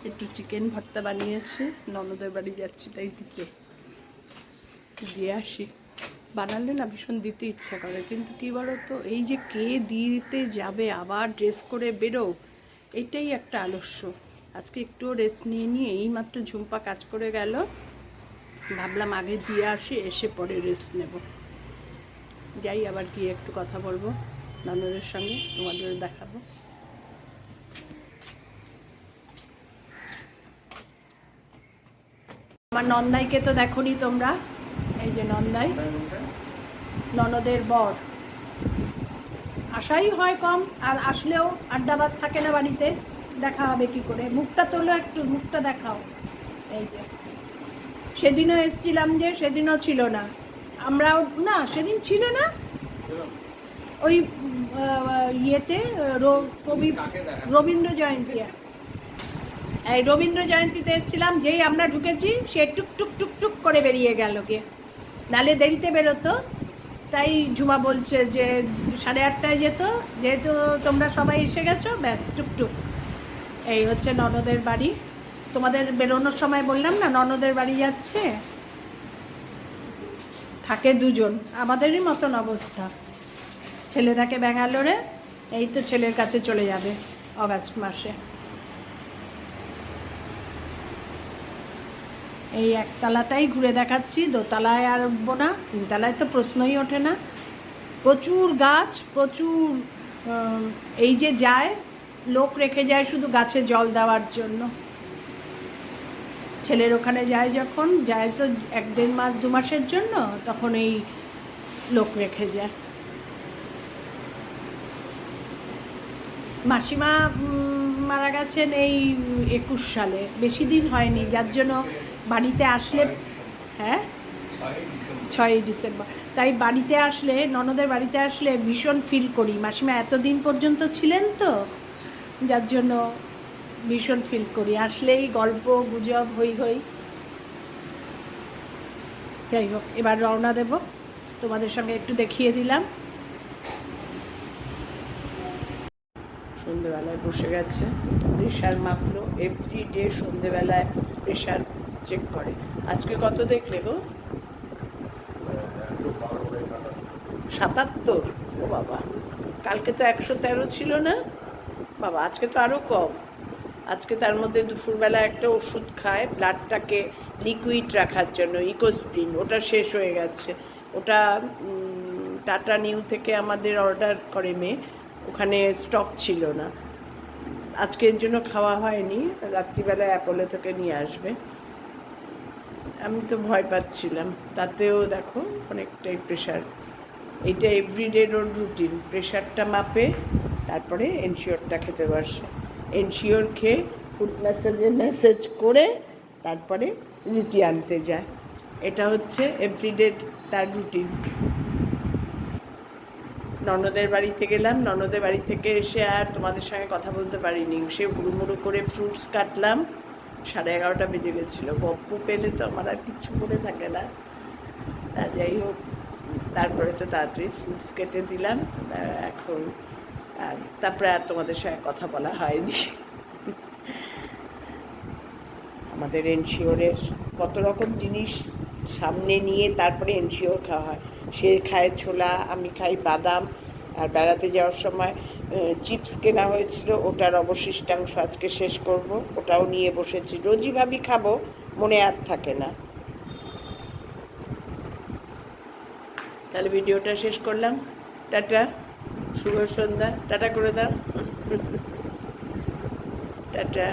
একটু চিকেন ভর্তা বানিয়েছি, ননদের বাড়ি যাচ্ছি তাই দিতে, দিয়ে আসি। বানালে না ভীষণ দিতে ইচ্ছা করে, কিন্তু কী বলো তো, এই যে কে দিতে যাবে, আবার ড্রেস করে বেরো, এইটাই একটা আলস্য। আজকে একটুও রেস্ট নিয়ে এইমাত্র ঝুম্পা কাজ করে গেল, ভাবলাম আগে দিয়ে আসি, এসে পরে রেস্ট নেব। যাই, আবার গিয়ে একটু কথা বলবো ননদের সঙ্গে, তোমাদের দেখাবো। আমার নন্দাইকে তো দেখোনি তোমরা, এই যে নন্দাই, ননদের বর। আসাই হয় কম, আর আসলেও আড্ডাবাজ থাকে না বাড়িতে, দেখা হবে কি করে? মুখটা তোলো, একটু মুখটা দেখাও। এই যে সেদিনও এসছিলাম, যে সেদিনও ছিল না, আমরাও না, সেদিন ছিল না, ওই ইয়েতে কবি রবীন্দ্র জয়ন্তী, এই রবীন্দ্র জয়ন্তীতে এসেছিলাম, যেই আমরা ঢুকেছি সে টুক টুক টুক টুক করে বেরিয়ে গেল, কে নালে দেরিতে বেরোতো। তাই ঝুমা বলছে যে 8:30টায় যেত, যেহেতু তোমরা সবাই এসে গেছো, ব্যাস টুকটুক। এই হচ্ছে ননদের বাড়ি। তোমাদের বেরোনোর সময় বললাম না ননদের বাড়ি যাচ্ছে, থাকে দুজন, আমাদেরই মতন অবস্থা। ছেলে থাকে ব্যাঙ্গালোরে, এই তো ছেলের কাছে চলে যাবে অগাস্ট মাসে। এই একতলাটাই ঘুরে দেখাচ্ছি, দোতলায় আর উঠবো না, তিনতলায় তো প্রশ্নই ওঠে না। প্রচুর গাছ, প্রচুর, এই যে যায় লোক রেখে যায় শুধু গাছে জল দেওয়ার জন্য। ছেলের ওখানে যায়, যখন যায় তো 1-1.5 মাস 2 মাসের জন্য, তখন এই লোক রেখে যায়। মাসিমা মারা গেছেন এই 21 সালে, বেশি দিন হয়নি, যার জন্য বাড়িতে আসলে, হ্যাঁ 6ই ডিসেম্বর, তাই বাড়িতে আসলে, ননদের বাড়িতে আসলে ভীষণ ফিল করি। মাসিমা এতদিন পর্যন্ত ছিলেন তো, যার জন্য ভীষণ ফিল করি, আসলেই গল্প গুজব হই হই। যাই হোক, এবার রওনা দেব, তোমাদের সঙ্গে একটু দেখিয়ে দিলাম। সন্ধেবেলায় বসে গেছে, প্রেশার মাপলো, এভরিডে সন্ধেবেলায় প্রেশার চেক করে। আজকে কত দেখলে গো? 77। ও বাবা, কালকে তো 113 ছিল না বাবা, আজকে তো আরও কম। আজকে তার মধ্যে দুপুরবেলা একটা ওষুধ খায় ব্লাডটাকে লিকুইড রাখার জন্য, ইকোস্প্রিন, ওটা শেষ হয়ে গেছে। ওটা টাটা নিউ থেকে আমাদের অর্ডার করে মেয়ে, ওখানে স্টক ছিল না, আজকের জন্য খাওয়া হয়নি, রাত্রিবেলায় অ্যাপোলো থেকে নিয়ে আসবে। আমি তো ভয় পাচ্ছিলাম, তাতেও দেখো অনেকটাই প্রেশার। এইটা এভরিডে রুটিন, প্রেশারটা মাপে, তারপরে এনশিওরটা খেতে বসে, এনশিওর খেয়ে ফুড মেসেজ করে তারপরে রুটি আনতে যায়। এটা হচ্ছে এভরিডে তার রুটিন। ননদের বাড়িতে গেলাম, ননদের বাড়ি থেকে এসে আর তোমাদের সঙ্গে কথা বলতে পারিনি, সে হুড়ুমুড়ু করে ফ্রুটস কাটলাম, 11:30 বেজে গেছিলো। গপ্প পেলে তো আমার আর কিচ্ছু মনে থাকে না। তা যাই হোক, তারপরে তো তাড়াতাড়ি ফ্রুটস কেটে দিলাম এখন, আর তারপরে আর তোমাদের সঙ্গে কথা বলা হয়নি। আমাদের এনশিওরের কত রকম জিনিস সামনে নিয়ে তারপরে এনশিওর খাওয়া হয়। সে খায় ছোলা, আমি খাই বাদাম, আর বেড়াতে যাওয়ার সময় চিপস কেনা হয়েছিল, ওটার অবশিষ্টাংশ আজকে শেষ করব, ওটাও নিয়ে বসেছি। রোজই ভাবি খাবো, মনে আর থাকে না। তাহলে ভিডিওটা শেষ করলাম, টাটা, শুভ সন্ধ্যা, টাটা করে দাও, টাটা।